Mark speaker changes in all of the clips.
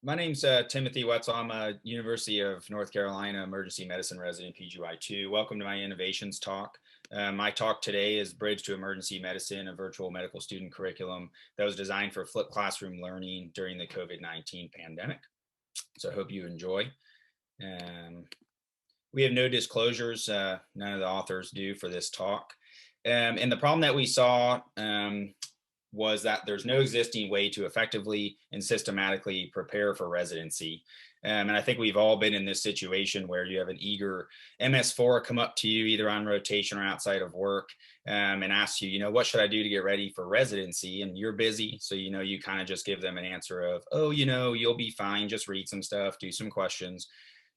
Speaker 1: My name's Timothy Wetzel. I'm a University of North Carolina emergency medicine resident, PGY2. Welcome to my innovations talk. My talk today is Bridge to Emergency Medicine, a virtual medical student curriculum that was designed for flipped classroom learning during the COVID-19 pandemic. So I hope you enjoy. We have no disclosures, none of the authors do for this talk. And the problem that we saw was that there's no existing way to effectively and systematically prepare for residency. And I think we've all been in this situation where you have an eager MS4 come up to you either on rotation or outside of work and ask you, what should I do to get ready for residency? And you're busy. So, you kind of just give them an answer of, oh, you'll be fine. Just read some stuff, do some questions.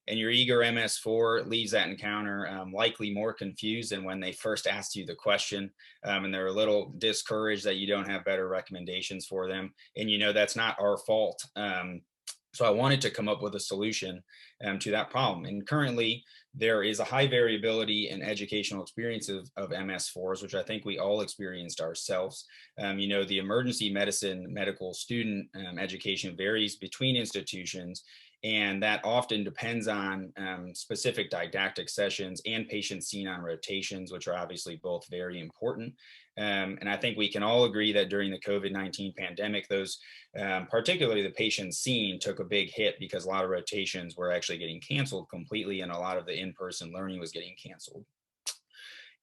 Speaker 1: And your eager MS4 leaves that encounter likely more confused than when they first asked you the question. And they're a little discouraged that you don't have better recommendations for them. And that's not our fault. So I wanted to come up with a solution to that problem. And currently, there is a high variability in educational experiences of MS4s, which I think we all experienced ourselves. The emergency medicine medical student education varies between institutions, and that often depends on specific didactic sessions and patients seen on rotations, which are obviously both very important. And I think we can all agree that during the COVID-19 pandemic, those, particularly the patients seen, took a big hit because a lot of rotations were actually getting canceled completely, and a lot of the in-person learning was getting canceled.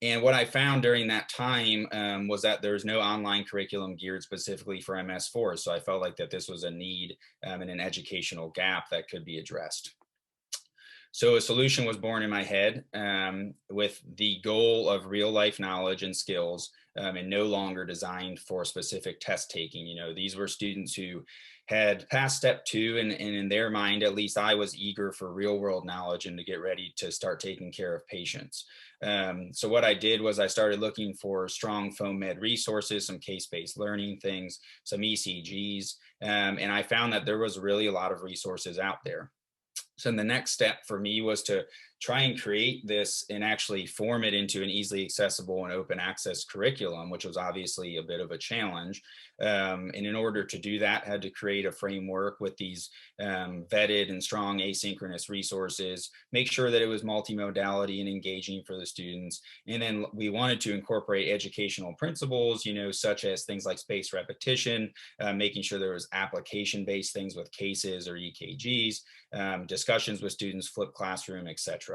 Speaker 1: And what I found during that time was that there's no online curriculum geared specifically for MS4. So I felt like that this was a need and an educational gap that could be addressed. So a solution was born in my head with the goal of real life knowledge and skills and no longer designed for specific test taking. These were students who had passed step 2 and in their mind, at least I was eager for real world knowledge and to get ready to start taking care of patients. So what I did was I started looking for strong phone med resources, some case-based learning things, some ECGs, and I found that there was really a lot of resources out there. So the next step for me was to try and create this and actually form it into an easily accessible and open access curriculum, which was obviously a bit of a challenge. And in order to do that, I had to create a framework with these vetted and strong asynchronous resources, make sure that it was multimodality and engaging for the students. And then we wanted to incorporate educational principles, such as things like spaced repetition, making sure there was application-based things with cases or EKGs, discussions with students, flipped classroom, etc.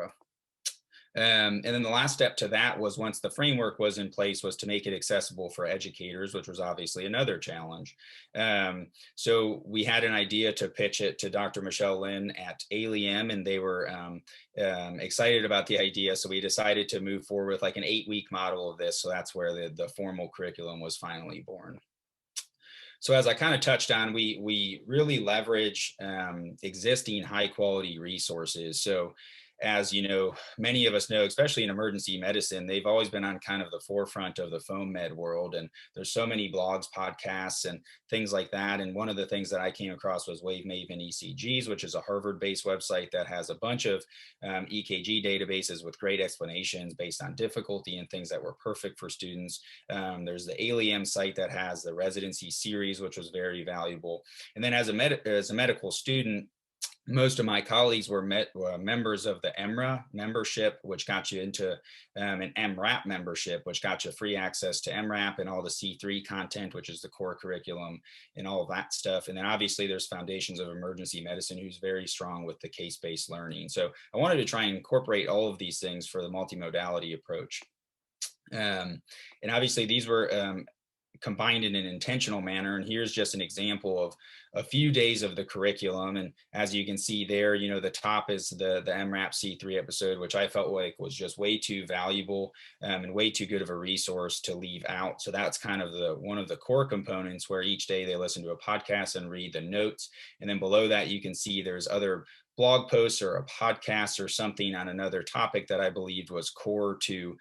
Speaker 1: And then the last step to that was, once the framework was in place, was to make it accessible for educators, which was obviously another challenge. So we had an idea to pitch it to Dr. Michelle Lin at ALIM, and they were excited about the idea. So we decided to move forward with like an 8-week model of this. So that's where the formal curriculum was finally born. So as I kind of touched on, we really leverage existing high quality resources. So as many of us know, especially in emergency medicine, they've always been on kind of the forefront of the phone med world. And there's so many blogs, podcasts, and things like that. And one of the things that I came across was WaveMaven ECGs, which is a Harvard-based website that has a bunch of EKG databases with great explanations based on difficulty and things that were perfect for students. There's the ALIM site that has the residency series, which was very valuable. And then as a medical student, most of my colleagues were members of the EMRA membership, which got you into an MRAP membership, which got you free access to MRAP and all the C3 content, which is the core curriculum and all of that stuff. And then obviously there's Foundations of Emergency Medicine, who's very strong with the case-based learning. So I wanted to try and incorporate all of these things for the multimodality approach. And obviously these were combined in an intentional manner. And here's just an example of a few days of the curriculum. And as you can see there, the top is the MRAP C3 episode, which I felt like was just way too valuable and way too good of a resource to leave out. So that's kind of one of the core components, where each day they listen to a podcast and read the notes. And then below that, you can see there's other blog posts or a podcast or something on another topic that I believed was core to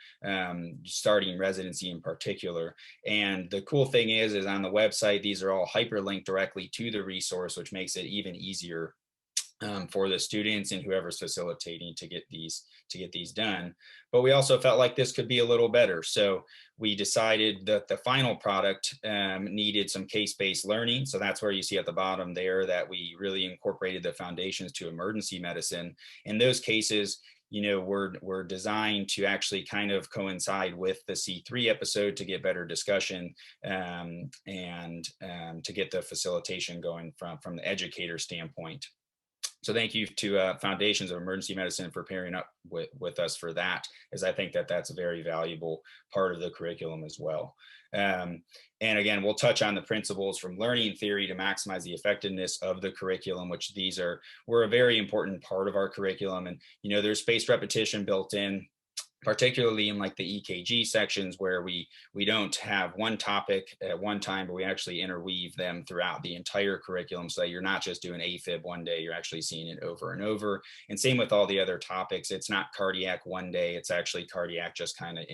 Speaker 1: starting residency in particular. And the cool thing is on the website, these are all hyperlinked directly to the resource, which makes it even easier for the students and whoever's facilitating to get these done. But we also felt like this could be a little better. So we decided that the final product needed some case-based learning. So that's where you see at the bottom there that we really incorporated the foundations to emergency medicine. In those cases, were designed to actually kind of coincide with the C3 episode to get better discussion and to get the facilitation going from the educator standpoint. So thank you to Foundations of Emergency Medicine for pairing up with us for that, as I think that that's a very valuable part of the curriculum as well. And again, we'll touch on the principles from learning theory to maximize the effectiveness of the curriculum, which were a very important part of our curriculum. And, there's spaced repetition built in, particularly in like the EKG sections where we don't have one topic at one time, but we actually interweave them throughout the entire curriculum so that you're not just doing AFib one day, you're actually seeing it over and over. And same with all the other topics. It's not cardiac one day, it's actually cardiac just kind of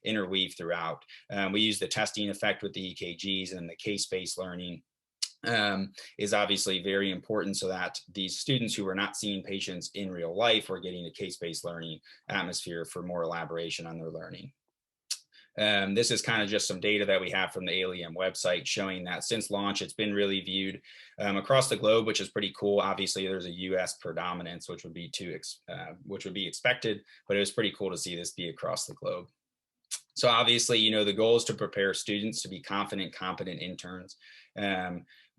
Speaker 1: interweave throughout. We use the testing effect with the EKGs and the case-based learning is obviously very important so that these students who are not seeing patients in real life are getting a case-based learning atmosphere for more elaboration on their learning. This is kind of just some data that we have from the ALEM website showing that since launch, it's been really viewed across the globe, which is pretty cool. Obviously, there's a US predominance, which would be expected, but it was pretty cool to see this be across the globe. So obviously, the goal is to prepare students to be confident, competent interns.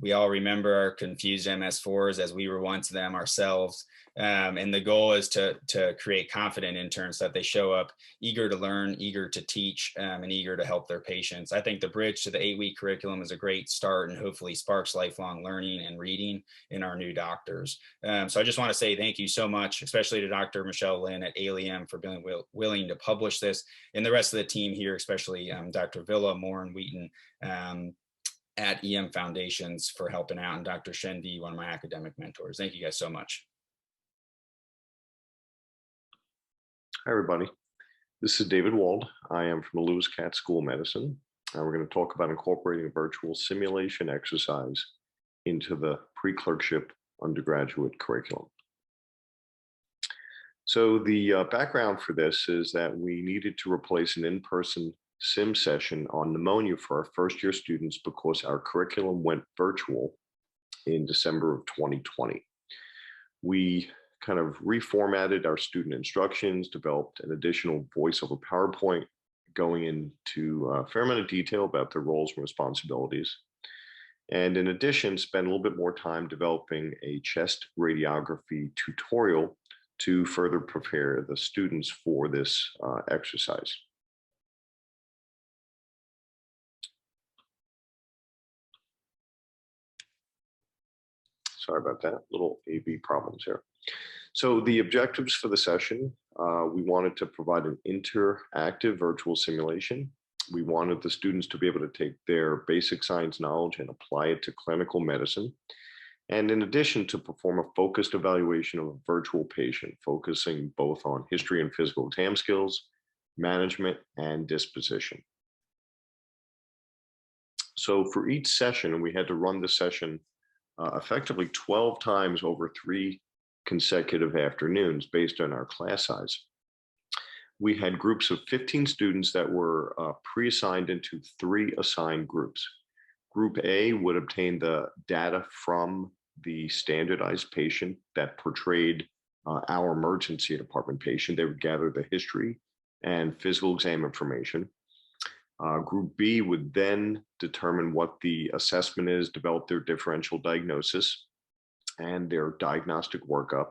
Speaker 1: We all remember our confused MS4s as we were once them ourselves. And the goal is to create confident interns so that they show up eager to learn, eager to teach, and eager to help their patients. I think the bridge to the 8-week curriculum is a great start and hopefully sparks lifelong learning and reading in our new doctors. So I just want to say thank you so much, especially to Dr. Michelle Lynn at ALEM for being willing to publish this, and the rest of the team here, especially Dr. Villa, Moore, and Wheaton, at EM Foundations for helping out, and Dr. Shenvi, one of my academic mentors. Thank you guys so much.
Speaker 2: Hi, everybody. This is David Wald. I am from the Lewis Katz School of Medicine. And we're going to talk about incorporating a virtual simulation exercise into the Preclerkship undergraduate curriculum. So the background for this is that we needed to replace an in-person sim session on pneumonia for our first-year students because our curriculum went virtual in December of 2020. We kind of reformatted our student instructions, developed an additional voiceover PowerPoint going into a fair amount of detail about their roles and responsibilities. And in addition, spent a little bit more time developing a chest radiography tutorial to further prepare the students for this exercise. Sorry about that, little AV problems here. So the objectives for the session, we wanted to provide an interactive virtual simulation. We wanted the students to be able to take their basic science knowledge and apply it to clinical medicine. And in addition, to perform a focused evaluation of a virtual patient, focusing both on history and physical exam skills, management, and disposition. So for each session, we had to run the session effectively 12 times over 3 consecutive afternoons based on our class size. We had groups of 15 students that were pre-assigned into 3 assigned groups. Group A would obtain the data from the standardized patient that portrayed our emergency department patient. They would gather the history and physical exam information. Group B would then determine what the assessment is, develop their differential diagnosis and their diagnostic workup.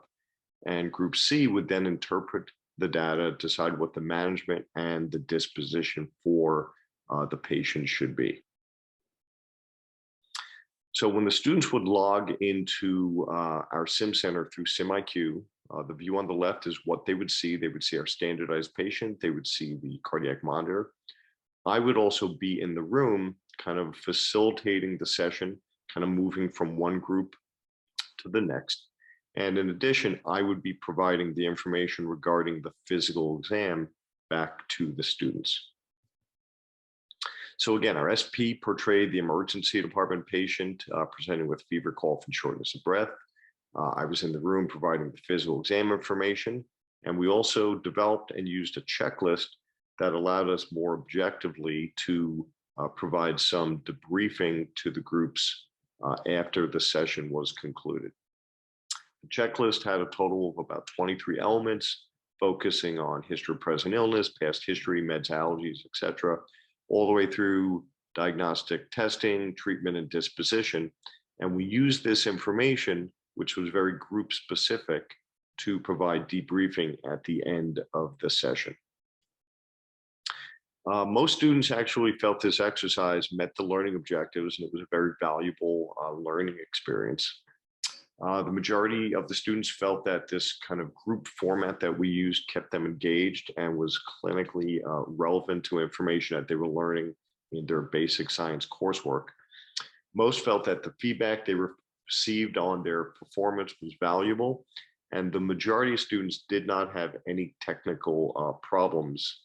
Speaker 2: And Group C would then interpret the data, decide what the management and the disposition for the patient should be. So when the students would log into our Sim Center through SimIQ, the view on the left is what they would see. They would see our standardized patient. They would see the cardiac monitor. I would also be in the room kind of facilitating the session, kind of moving from one group to the next. And in addition, I would be providing the information regarding the physical exam back to the students. So again, our SP portrayed the emergency department patient presenting with fever, cough, and shortness of breath. I was in the room providing the physical exam information, and we also developed and used a checklist that allowed us more objectively to provide some debriefing to the groups after the session was concluded. The checklist had a total of about 23 elements, focusing on history of present illness, past history, meds, allergies, etc., all the way through diagnostic testing, treatment, and disposition. And we used this information, which was very group specific, to provide debriefing at the end of the session. Most students actually felt this exercise met the learning objectives, and it was a very valuable learning experience. The majority of the students felt that this kind of group format that we used kept them engaged and was clinically relevant to information that they were learning in their basic science coursework. Most felt that the feedback they received on their performance was valuable, and the majority of students did not have any technical problems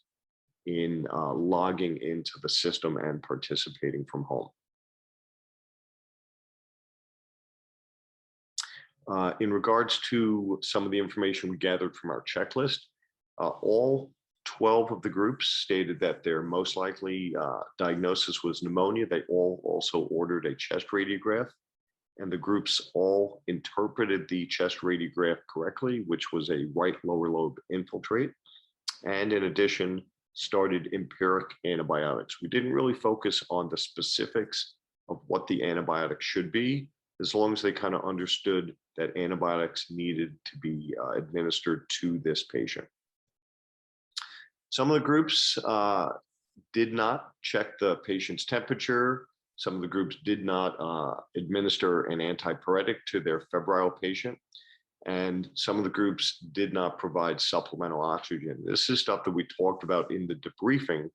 Speaker 2: in logging into the system and participating from home. In regards to some of the information we gathered from our checklist, all 12 of the groups stated that their most likely diagnosis was pneumonia. They all also ordered a chest radiograph, and the groups all interpreted the chest radiograph correctly, which was a right lower lobe infiltrate, and in addition, started empiric antibiotics. We didn't really focus on the specifics of what the antibiotic should be, as long as they kind of understood that antibiotics needed to be administered to this patient. Some of the groups did not check the patient's temperature. Some of the groups did not administer an antipyretic to their febrile patient. And some of the groups did not provide supplemental oxygen. This is stuff that we talked about in the debriefing,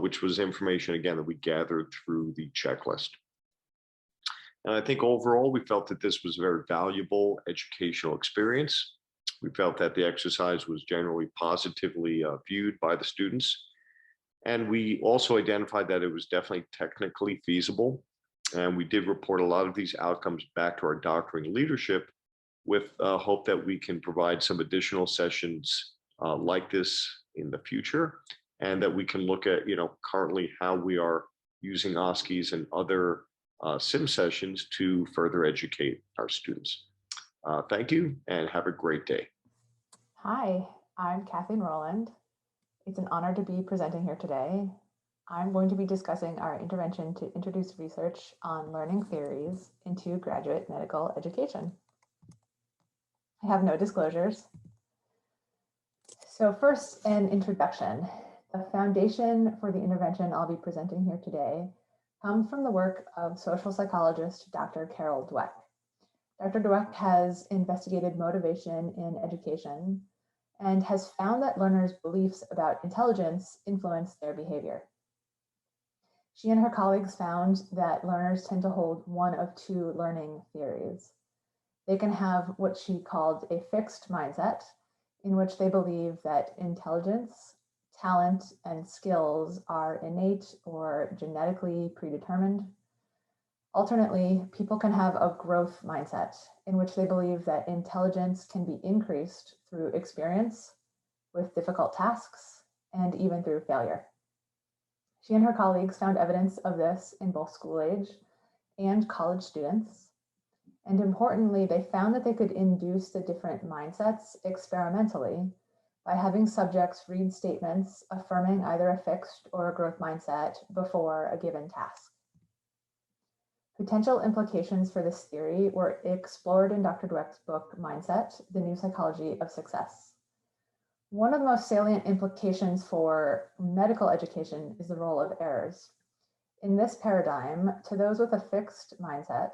Speaker 2: which was information, again, that we gathered through the checklist. And I think overall, we felt that this was a very valuable educational experience. We felt that the exercise was generally positively viewed by the students. And we also identified that it was definitely technically feasible. And we did report a lot of these outcomes back to our doctoring leadership with hope that we can provide some additional sessions like this in the future, and that we can look at, currently how we are using OSCEs and other sim sessions to further educate our students. Thank you and have a great day.
Speaker 3: Hi, I'm Kathleen Rowland. It's an honor to be presenting here today. I'm going to be discussing our intervention to introduce research on learning theories into graduate medical education. I have no disclosures. So first, an introduction. The foundation for the intervention I'll be presenting here today comes from the work of social psychologist Dr. Carol Dweck. Dr. Dweck has investigated motivation in education and has found that learners' beliefs about intelligence influence their behavior. She and her colleagues found that learners tend to hold one of two learning theories. They can have what she called a fixed mindset, in which they believe that intelligence, talent, and skills are innate or genetically predetermined. Alternately, people can have a growth mindset, in which they believe that intelligence can be increased through experience with difficult tasks and even through failure. She and her colleagues found evidence of this in both school age and college students. And importantly, they found that they could induce the different mindsets experimentally by having subjects read statements affirming either a fixed or a growth mindset before a given task. Potential implications for this theory were explored in Dr. Dweck's book, Mindset, The New Psychology of Success. One of the most salient implications for medical education is the role of errors. In this paradigm, to those with a fixed mindset,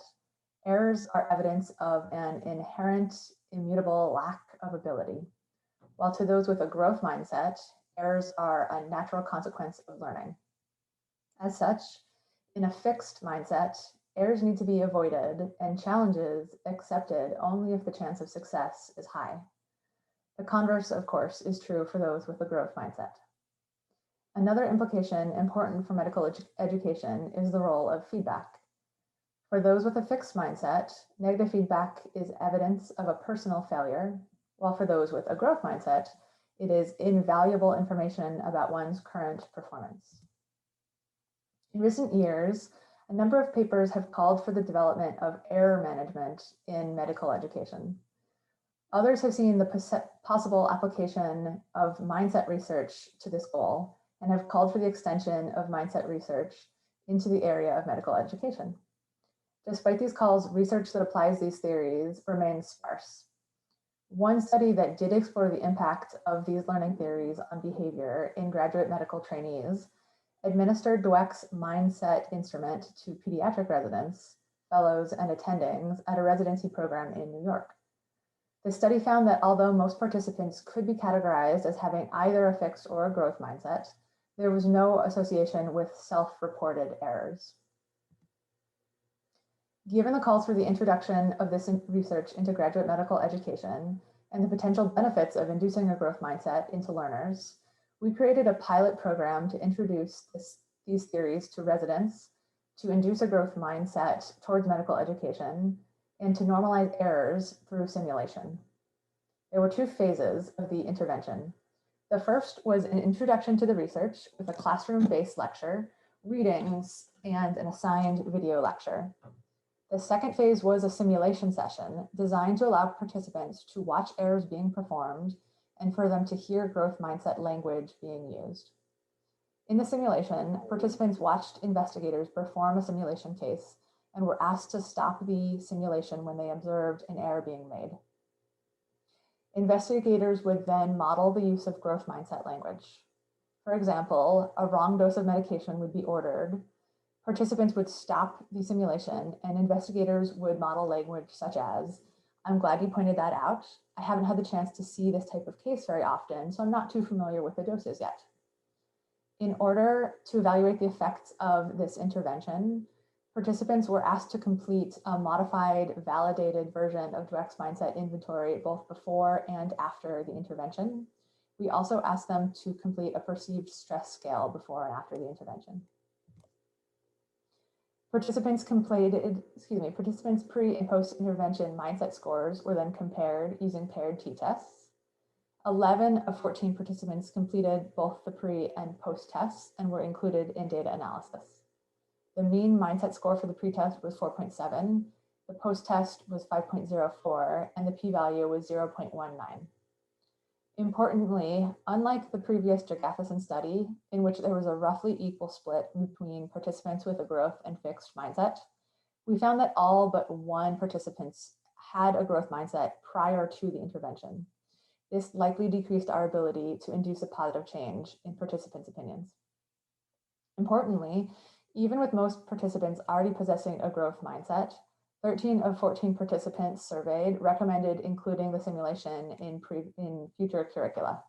Speaker 3: errors are evidence of an inherent, immutable lack of ability, while to those with a growth mindset, errors are a natural consequence of learning. As such, in a fixed mindset, errors need to be avoided and challenges accepted only if the chance of success is high. The converse, of course, is true for those with a growth mindset. Another implication important for medical education is the role of feedback. For those with a fixed mindset, negative feedback is evidence of a personal failure, while for those with a growth mindset, it is invaluable information about one's current performance. In recent years, a number of papers have called for the development of error management in medical education. Others have seen the possible application of mindset research to this goal and have called for the extension of mindset research into the area of medical education. Despite these calls, research that applies these theories remains sparse. One study that did explore the impact of these learning theories on behavior in graduate medical trainees administered Dweck's mindset instrument to pediatric residents, fellows, and attendings at a residency program in New York. The study found that although most participants could be categorized as having either a fixed or a growth mindset, there was no association with self-reported errors. Given the calls for the introduction of this research into graduate medical education and the potential benefits of inducing a growth mindset into learners, we created a pilot program to introduce these theories to residents, to induce a growth mindset towards medical education, and to normalize errors through simulation. There were two phases of the intervention. The first was an introduction to the research with a classroom-based lecture, readings, and an assigned video lecture. The second phase was a simulation session designed to allow participants to watch errors being performed and for them to hear growth mindset language being used. In the simulation, participants watched investigators perform a simulation case and were asked to stop the simulation when they observed an error being made. Investigators would then model the use of growth mindset language. For example, a wrong dose of medication would be ordered. Participants would stop the simulation and investigators would model language such as, "I'm glad you pointed that out. I haven't had the chance to see this type of case very often, so I'm not too familiar with the doses yet." In order to evaluate the effects of this intervention, participants were asked to complete a modified, validated version of Dweck's mindset inventory both before and after the intervention. We also asked them to complete a perceived stress scale before and after the intervention. Participants pre and post intervention mindset scores were then compared using paired t-tests. 11 of 14 participants completed both the pre and post tests and were included in data analysis. The mean mindset score for the pre-test was 4.7, the post-test was 5.04, and the p-value was 0.19. Importantly, unlike the previous Jagathison study, in which there was a roughly equal split between participants with a growth and fixed mindset, we found that all but one participant had a growth mindset prior to the intervention. This likely decreased our ability to induce a positive change in participants' opinions. Importantly, even with most participants already possessing a growth mindset, 13 of 14 participants surveyed recommended including the simulation in future curricula.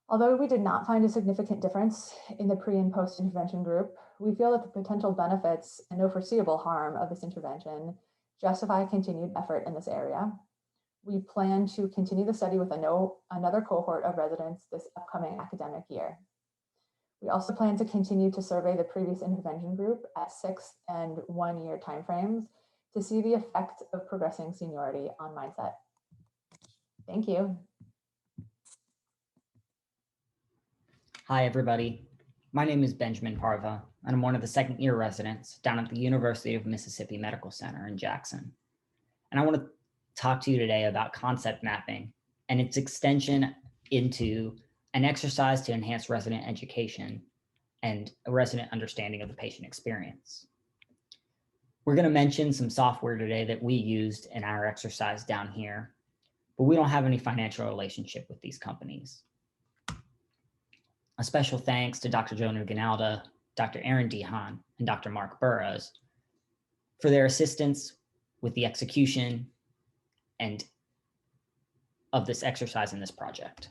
Speaker 3: Although we did not find a significant difference in the pre and post intervention group, we feel that the potential benefits and no foreseeable harm of this intervention justify continued effort in this area. We plan to continue the study with another cohort of residents this upcoming academic year. We also plan to continue to survey the previous intervention group at 6 and 1 year timeframes to see the effect of progressing seniority on mindset. Thank you.
Speaker 4: Hi, everybody. My name is Benjamin Parva, and I'm one of the second year residents down at the University of Mississippi Medical Center in Jackson. And I want to talk to you today about concept mapping and its extension into an exercise to enhance resident education and a resident understanding of the patient experience. We're going to mention some software today that we used in our exercise down here, but we don't have any financial relationship with these companies. A special thanks to Dr. Joe Nuganalda, Dr. Aaron Dehan, and Dr. Mark Burrows for their assistance with the execution and of this exercise in this project.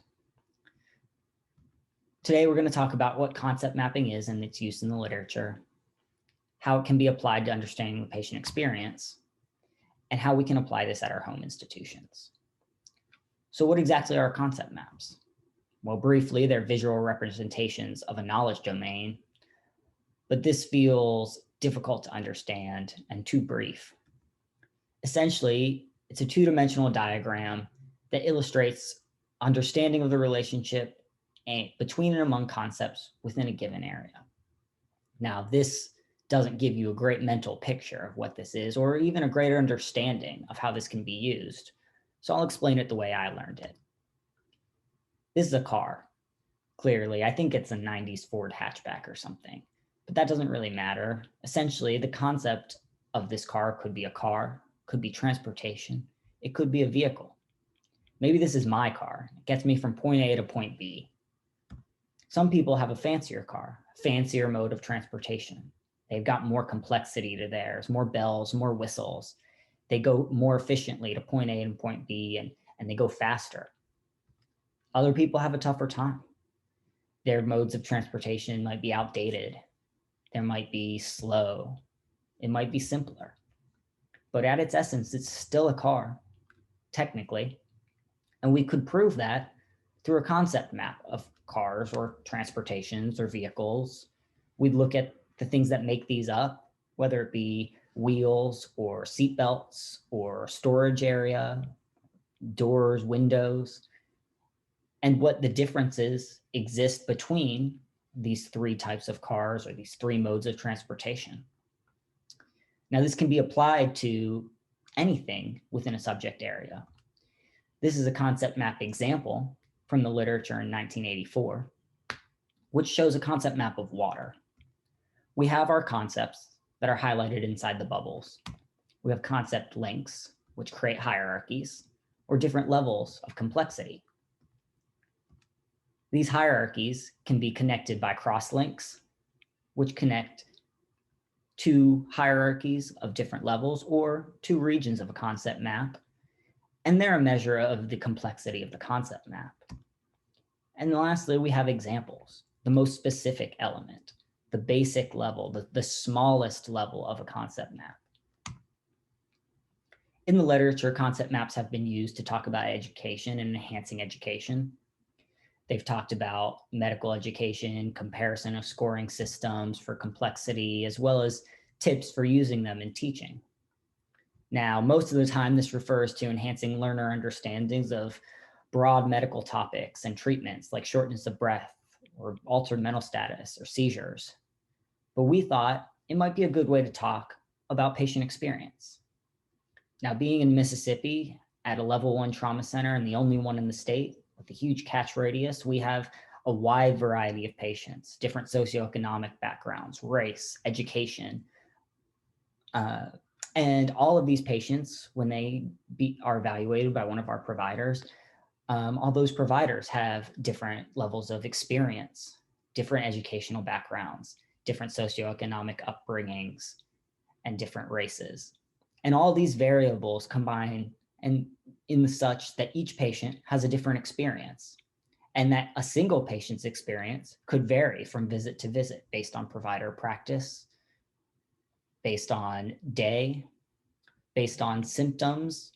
Speaker 4: Today, we're going to talk about what concept mapping is and its use in the literature, how it can be applied to understanding the patient experience, and how we can apply this at our home institutions. So what exactly are concept maps? Well, briefly, they're visual representations of a knowledge domain, but this feels difficult to understand and too brief. Essentially, it's a two-dimensional diagram that illustrates understanding of the relationship between and among concepts within a given area. Now, this doesn't give you a great mental picture of what this is, or even a greater understanding of how this can be used. So I'll explain it the way I learned it. This is a car. Clearly, I think it's a 90s Ford hatchback or something, but that doesn't really matter. Essentially, the concept of this car, could be transportation, it could be a vehicle. Maybe this is my car. It gets me from point A to point B. Some people have a fancier car, a fancier mode of transportation. They've got more complexity to theirs, more bells, more whistles. They go more efficiently to point A and point B, and they go faster. Other people have a tougher time. Their modes of transportation might be outdated. There might be slow. It might be simpler. But at its essence, it's still a car, technically. And we could prove that through a concept map of cars or transportations or vehicles. We'd look at the things that make these up, whether it be wheels or seat belts or storage area, doors, windows, and what the differences exist between these three types of cars or these three modes of transportation. Now, this can be applied to anything within a subject area. This is a concept map example from the literature in 1984, which shows a concept map of water. We have our concepts that are highlighted inside the bubbles. We have concept links, which create hierarchies or different levels of complexity. These hierarchies can be connected by cross-links, which connect two hierarchies of different levels or two regions of a concept map. And they're a measure of the complexity of the concept map. And lastly, we have examples, the most specific element, the basic level, the smallest level of a concept map. In the literature, concept maps have been used to talk about education and enhancing education. They've talked about medical education, comparison of scoring systems for complexity, as well as tips for using them in teaching. Now, most of the time, this refers to enhancing learner understandings of broad medical topics and treatments like shortness of breath or altered mental status or seizures. But we thought it might be a good way to talk about patient experience. Now, being in Mississippi at a level 1 trauma center and the only one in the state with a huge catch radius, we have a wide variety of patients, different socioeconomic backgrounds, race, education, and all of these patients, when they are evaluated by one of our providers, all those providers have different levels of experience, different educational backgrounds, different socioeconomic upbringings, and different races. And all these variables combine and in such that each patient has a different experience, and that a single patient's experience could vary from visit to visit based on provider practice, based on day, based on symptoms.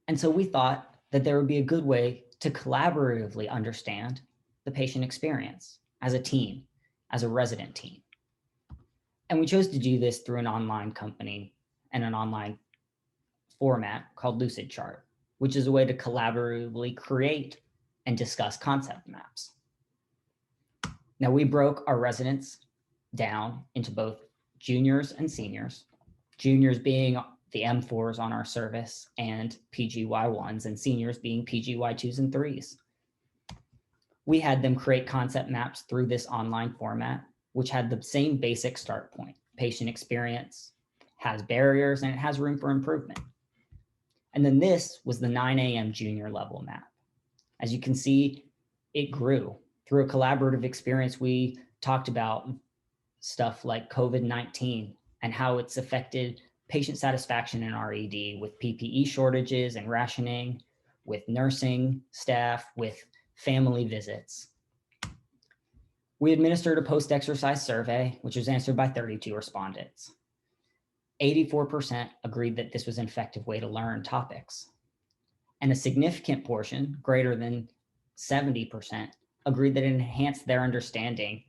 Speaker 4: And so we thought that there would be a good way to collaboratively understand the patient experience as a team, as a resident team. And we chose to do this through an online company and an online format called LucidChart, which is a way to collaboratively create and discuss concept maps. Now, we broke our residents down into both juniors and seniors, juniors being the M4s on our service and PGY1s, and seniors being PGY2s and 3s. We had them create concept maps through this online format, which had the same basic start point. Patient experience has barriers and it has room for improvement. And then this was the 9 a.m. junior level map. As you can see, it grew. Through a collaborative experience, we talked about stuff like COVID-19 and how it's affected patient satisfaction in our ED with PPE shortages and rationing, with nursing staff, with family visits. We administered a post-exercise survey, which was answered by 32 respondents. 84% agreed that this was an effective way to learn topics. And a significant portion, greater than 70%, agreed that it enhanced their understanding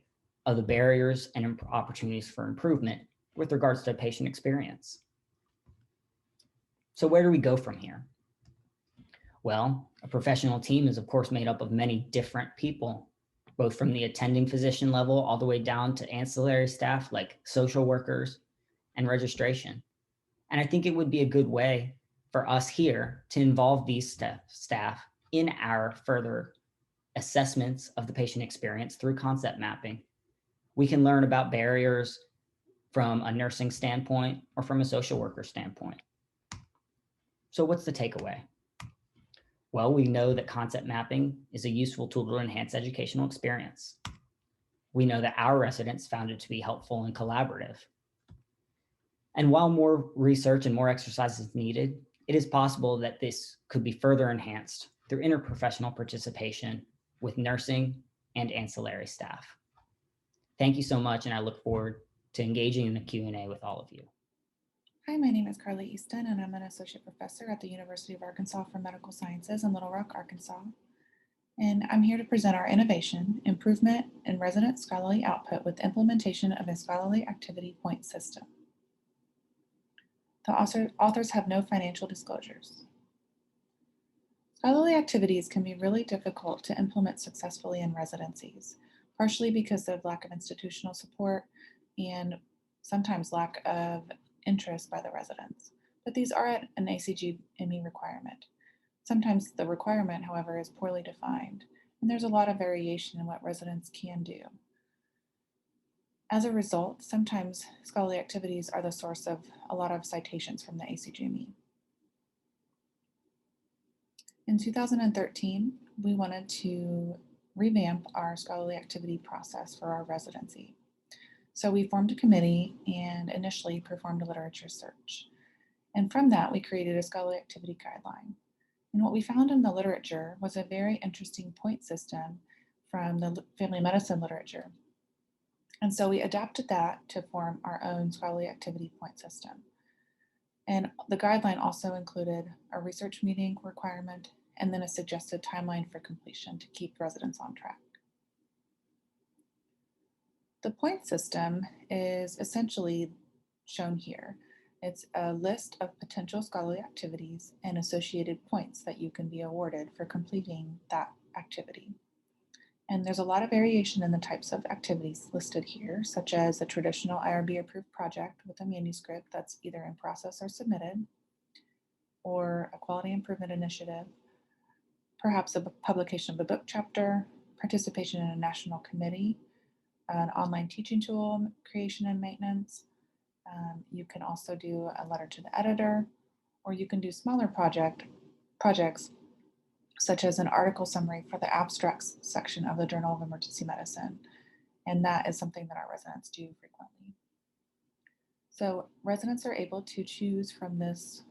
Speaker 4: of the barriers and opportunities for improvement with regards to patient experience. So where do we go from here? Well, a professional team is of course made up of many different people, both from the attending physician level all the way down to ancillary staff like social workers and registration. And I think it would be a good way for us here to involve these staff in our further assessments of the patient experience through concept mapping. We can learn about barriers from a nursing standpoint or from a social worker standpoint. So what's the takeaway? Well, we know that concept mapping is a useful tool to enhance educational experience. We know that our residents found it to be helpful and collaborative. And while more research and more exercise is needed, it is possible that this could be further enhanced through interprofessional participation with nursing and ancillary staff. Thank you so much, and I look forward to engaging in the Q&A with all of you.
Speaker 5: Hi, my name is Carly Easton, and I'm an associate professor at the University of Arkansas for Medical Sciences in Little Rock, Arkansas. And I'm here to present our innovation, improvement in resident scholarly output with implementation of a scholarly activity point system. The authors have no financial disclosures. Scholarly activities can be really difficult to implement successfully in residencies, partially because of lack of institutional support and sometimes lack of interest by the residents. But these are an ACGME requirement. Sometimes the requirement, however, is poorly defined, and there's a lot of variation in what residents can do. As a result, sometimes scholarly activities are the source of a lot of citations from the ACGME. In 2013, we wanted to revamp our scholarly activity process for our residency. So we formed a committee and initially performed a literature search. And from that, we created a scholarly activity guideline. And what we found in the literature was a very interesting point system from the family medicine literature. And so we adapted that to form our own scholarly activity point system. And the guideline also included a research meeting requirement and then a suggested timeline for completion to keep residents on track. The point system is essentially shown here. It's a list of potential scholarly activities and associated points that you can be awarded for completing that activity. And there's a lot of variation in the types of activities listed here, such as a traditional IRB approved project with a manuscript that's either in process or submitted, or a quality improvement initiative, perhaps a publication of a book chapter, participation in a national committee, an online teaching tool creation and maintenance. You can also do a letter to the editor, or you can do smaller projects such as an article summary for the abstracts section of the Journal of Emergency Medicine. And that is something that our residents do frequently. So residents are able to choose from this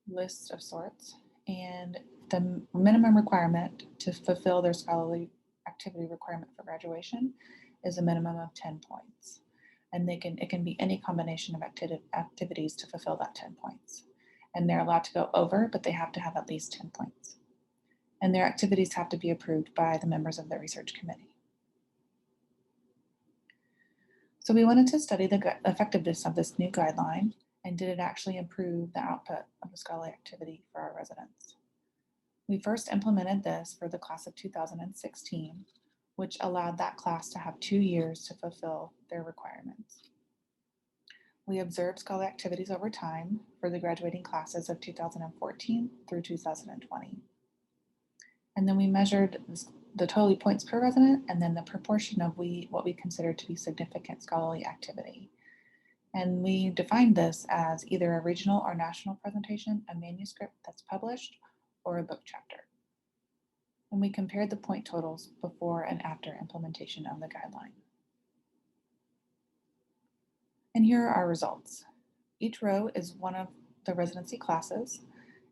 Speaker 5: list of sorts, and the minimum requirement to fulfill their scholarly activity requirement for graduation is a minimum of 10 points. And it can be any combination of activities to fulfill that 10 points. And they're allowed to go over, but they have to have at least 10 points. And their activities have to be approved by the members of the research committee. So we wanted to study the effectiveness of this new guideline, and did it actually improve the output of the scholarly activity for our residents. We first implemented this for the class of 2016, which allowed that class to have 2 years to fulfill their requirements. We observed scholarly activities over time for the graduating classes of 2014 through 2020. And then we measured the total points per resident and then the proportion of what we consider to be significant scholarly activity. And we defined this as either a regional or national presentation, a manuscript that's published, or a book chapter. And we compared the point totals before and after implementation of the guideline. And here are our results. Each row is one of the residency classes,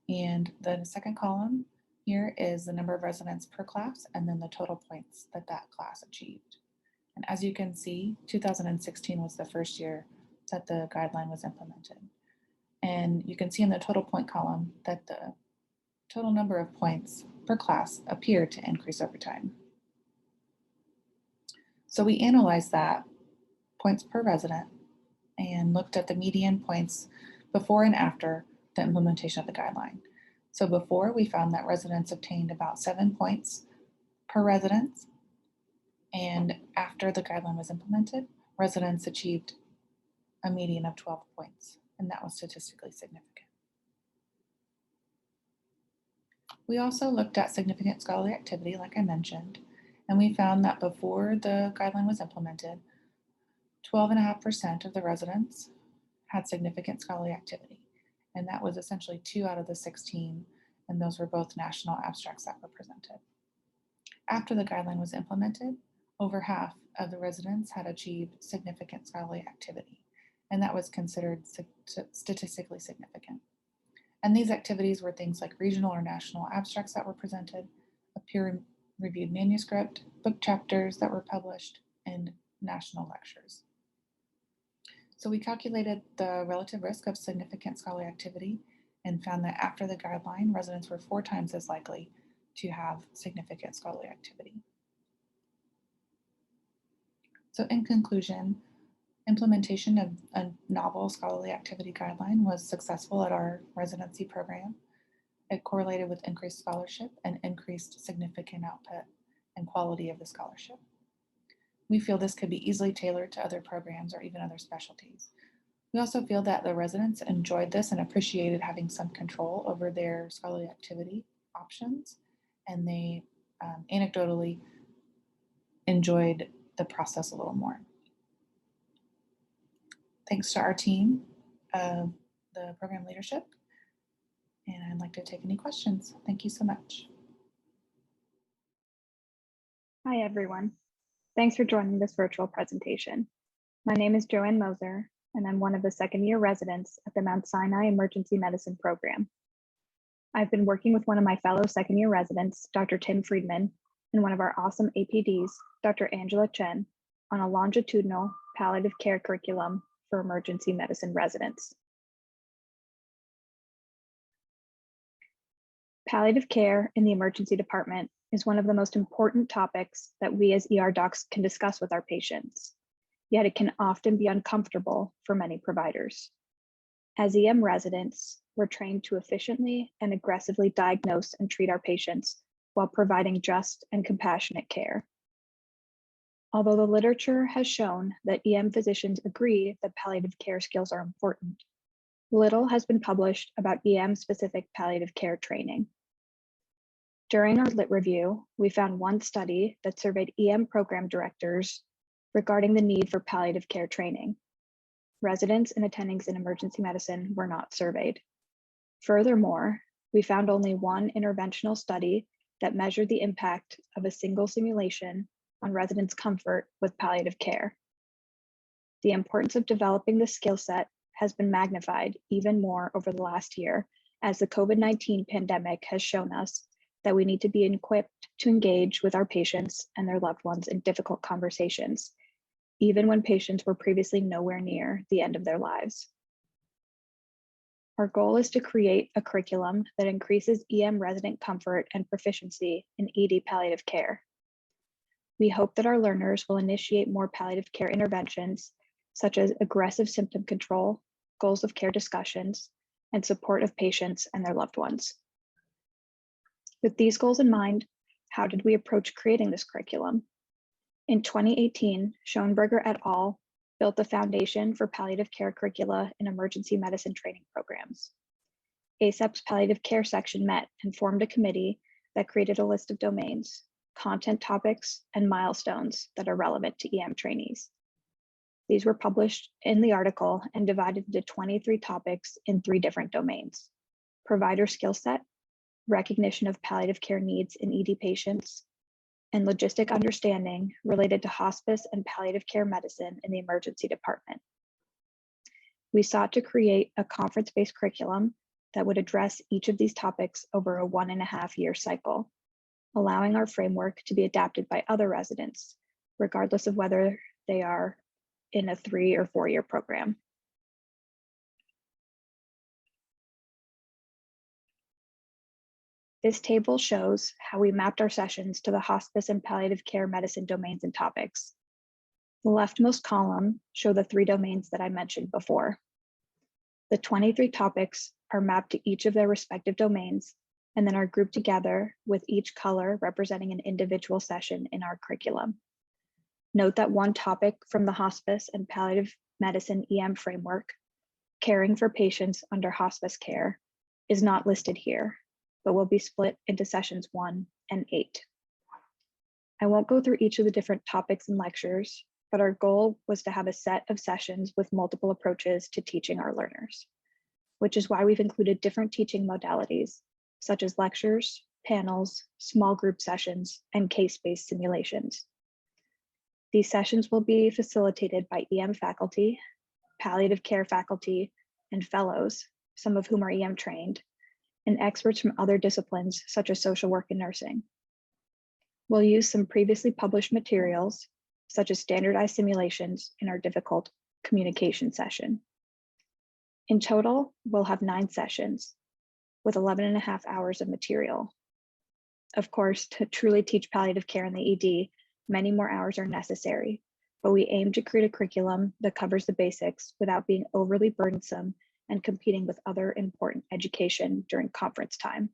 Speaker 5: and the second column here is the number of residents per class and then the total points that that class achieved. And as you can see, 2016 was the first year that the guideline was implemented. And you can see in the total point column that the total number of points per class appeared to increase over time. So we analyzed that points per resident and looked at the median points before and after the implementation of the guideline. So before, we found that residents obtained about 7 points per resident, and after the guideline was implemented, residents achieved a median of 12 points, and that was statistically significant. We also looked at significant scholarly activity, like I mentioned, and we found that before the guideline was implemented, 12.5% of the residents had significant scholarly activity, and that was essentially 2 out of the 16, and those were both national abstracts that were presented. After the guideline was implemented, over half of the residents had achieved significant scholarly activity, and that was considered statistically significant. And these activities were things like regional or national abstracts that were presented, a peer-reviewed manuscript, book chapters that were published, and national lectures. So we calculated the relative risk of significant scholarly activity and found that after the guideline, residents were 4 times as likely to have significant scholarly activity. So in conclusion, implementation of a novel scholarly activity guideline was successful at our residency program. It correlated with increased scholarship and increased significant output and quality of the scholarship. We feel this could be easily tailored to other programs or even other specialties. We also feel that the residents enjoyed this and appreciated having some control over their scholarly activity options, and they anecdotally enjoyed the process a little more. Thanks to our team of the program leadership, and I'd like to take any questions. Thank you so much.
Speaker 6: Hi, everyone. Thanks for joining this virtual presentation. My name is Joanne Moser, and I'm one of the second-year residents at the Mount Sinai Emergency Medicine Program. I've been working with one of my fellow second-year residents, Dr. Tim Friedman, and one of our awesome APDs, Dr. Angela Chen, on a longitudinal palliative care curriculum for emergency medicine residents. Palliative care in the emergency department is one of the most important topics that we as ER docs can discuss with our patients, yet it can often be uncomfortable for many providers. As EM residents, we're trained to efficiently and aggressively diagnose and treat our patients while providing just and compassionate care. Although the literature has shown that EM physicians agree that palliative care skills are important, little has been published about EM-specific palliative care training. During our lit review, we found one study that surveyed EM program directors regarding the need for palliative care training. Residents and attendings in emergency medicine were not surveyed. Furthermore, we found only one interventional study that measured the impact of a single simulation on residents' comfort with palliative care. The importance of developing the skill set has been magnified even more over the last year, as the COVID-19 pandemic has shown us that we need to be equipped to engage with our patients and their loved ones in difficult conversations, even when patients were previously nowhere near the end of their lives. Our goal is to create a curriculum that increases EM resident comfort and proficiency in ED palliative care. We hope that our learners will initiate more palliative care interventions, such as aggressive symptom control, goals of care discussions, and support of patients and their loved ones. With these goals in mind, how did we approach creating this curriculum? In 2018, Schoenberger et al. Built the foundation for palliative care curricula in emergency medicine training programs. ASAP's palliative care section met and formed a committee that created a list of domains, content topics, and milestones that are relevant to EM trainees. These were published in the article and divided into 23 topics in 3 different domains: provider skill set, recognition of palliative care needs in ED patients, and logistic understanding related to hospice and palliative care medicine in the emergency department. We sought to create a conference-based curriculum that would address each of these topics over a 1.5-year cycle, allowing our framework to be adapted by other residents, regardless of whether they are in a 3 or 4-year program. This table shows how we mapped our sessions to the hospice and palliative care medicine domains and topics. The leftmost column show the 3 domains that I mentioned before. The 23 topics are mapped to each of their respective domains and then are grouped together with each color representing an individual session in our curriculum. Note that one topic from the hospice and palliative medicine EM framework, caring for patients under hospice care, is not listed here, but will be split into sessions 1 and 8. I won't go through each of the different topics and lectures, but our goal was to have a set of sessions with multiple approaches to teaching our learners, which is why we've included different teaching modalities, such as lectures, panels, small group sessions, and case-based simulations. These sessions will be facilitated by EM faculty, palliative care faculty, and fellows, some of whom are EM trained, and experts from other disciplines such as social work and nursing. We'll use some previously published materials, such as standardized simulations in our difficult communication session. In total, we'll have 9 sessions with 11.5 hours of material. Of course, to truly teach palliative care in the ED, many more hours are necessary, but we aim to create a curriculum that covers the basics without being overly burdensome and competing with other important education during conference time.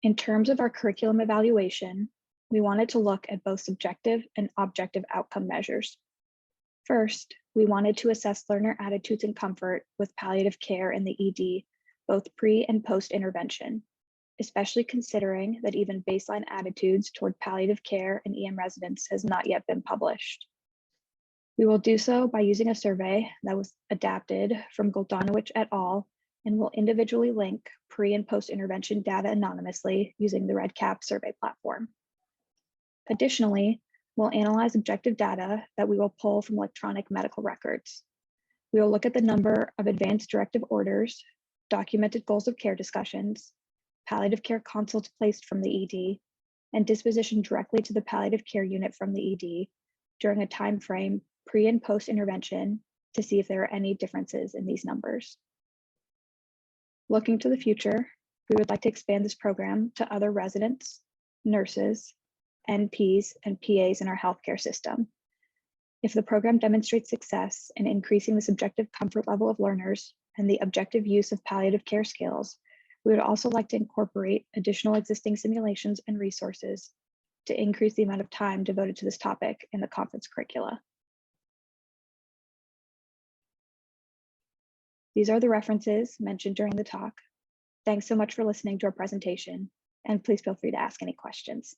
Speaker 6: In terms of our curriculum evaluation, we wanted to look at both subjective and objective outcome measures. First, we wanted to assess learner attitudes and comfort with palliative care in the ED, both pre and post intervention, especially considering that even baseline attitudes toward palliative care in EM residents has not yet been published. We will do so by using a survey that was adapted from Goldanowicz et al. And will individually link pre and post intervention data anonymously using the REDCap survey platform. Additionally, we'll analyze objective data that we will pull from electronic medical records. We will look at the number of advanced directive orders, documented goals of care discussions, palliative care consults placed from the ED, and disposition directly to the palliative care unit from the ED during a time frame pre and post intervention to see if there are any differences in these numbers. Looking to the future, we would like to expand this program to other residents, nurses, NPs, and PAs in our healthcare system. If the program demonstrates success in increasing the subjective comfort level of learners and the objective use of palliative care skills, we would also like to incorporate additional existing simulations and resources to increase the amount of time devoted to this topic in the conference curricula. These are the references mentioned during the talk. Thanks so much for listening to our presentation, and please feel free to ask any questions.